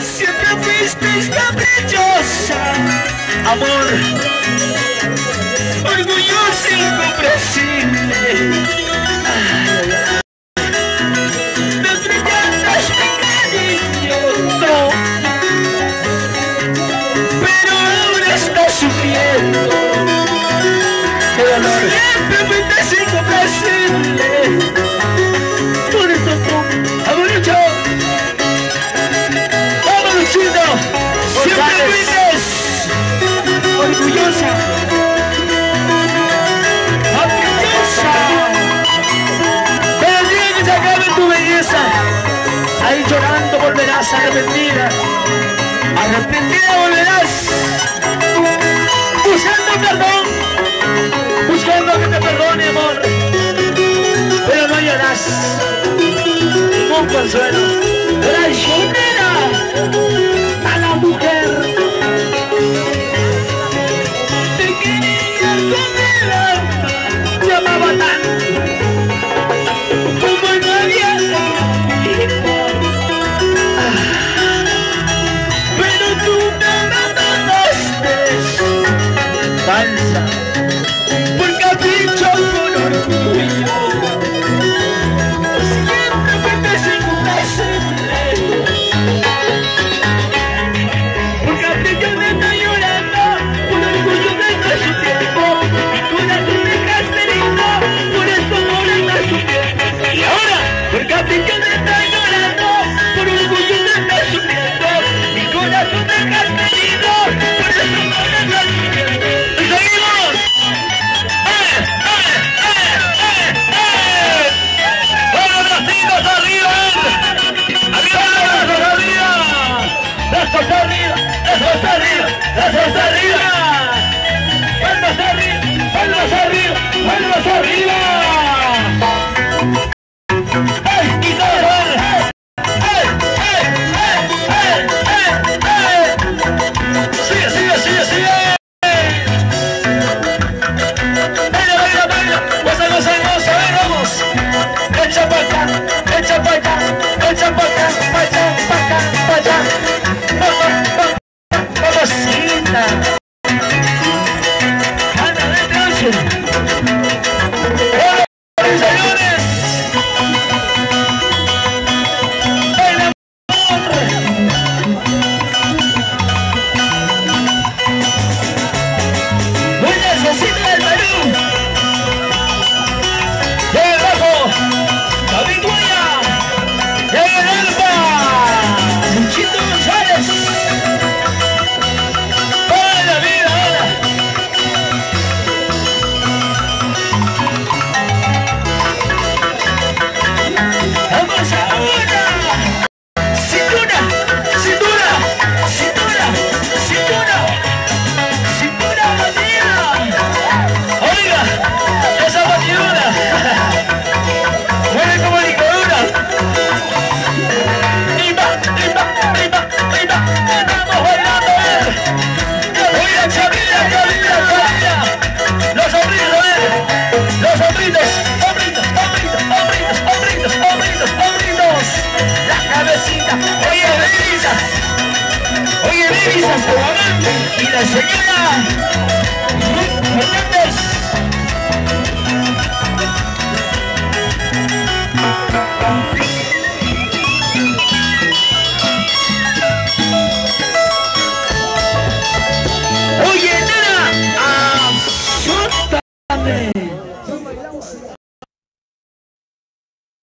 Siempre fuiste caprichosa, amor, orgullosa e incomprensible. Me brillaste cariño, no, pero ahora estás sufriendo. Siempre fuiste incomprensible. Por eso tú, abuelito. Siempre fuiste orgullosa, orgullosa. Pero el día que se acabe tu belleza, ahí llorando volverás arrepentida. Arrepentida volverás, buscando perdón, buscando que te perdone, amor. Pero no hallarás ningún consuelo. Traicionera a la mujer. Te quería con el alma, te amaba tanto como nadie pero tú me abandonaste, falsa, por capricho, por orgullo. Siempre fuiste incomprensible. Por capricho me está llorando, por orgullo me está sufriendo. Mi corazón me dejaste herido, por eso ahora está sufriendo. Y ahora, por capricho me está llorando, por orgullo me está sufriendo. Mi corazón me dejaste herido, por eso ahora está sufriendo. ¡Y seguimos! ¡Bueno, bracitos arriba! ¡Arriba, brazos arriba! ¡Brazos arriba! ¡Brazos arriba! ¡Brazos arriba! ¡Palmas arriba! ¡Palmas arriba! ¡Palmas arriba! ¡Ay! ¡Y todos! ¡Ay! ¡Ay! ¡Ay! ¡Ay! ¡Ay! ¡Sigue, sigue, sigue, sigue! ¡Baila, baila, baila! ¡Goza, goza, goza! ¡Ven, vamos! ¡Echa pa' acá! ¡Echa pa' acá! ¡Echa pa' acá! ¡Pa' allá! ¡Pa' acá! ¡Pa' allá! ¡Mamacita! ¡Anda, vete, señores! ¡Baila, amor! ¡Muy necesita el Perú! ¡Llega el bajo! ¡La victoria! ¡Llega el alfa! ¡Luchito González! ¡Hola, la vida, hola! ¡Vamos a una! ¡Cintura! ¡Cintura! ¡Cintura! ¡Cintura! ¡Cintura, batida! ¡Oiga! ¡Esa batidura! ¡Mueve como licuadura! ¡Y va! ¡Y va! ¡Y va! ¡Y va! ¡Estamos bailando! ¡Oiga, Chavilla! ¡Chavilla! ¡Chavilla! ¡Los hombritos, a ver! ¡Los hombritos! ¡Hombritos! ¡Hombritos! ¡Hombritos! ¡Hombritos! ¡Hombritos! ¡Hombritos! ¡La cabecita! ¡Oye, bebisas! ¡Oye, bebisas! ¡Y la señora!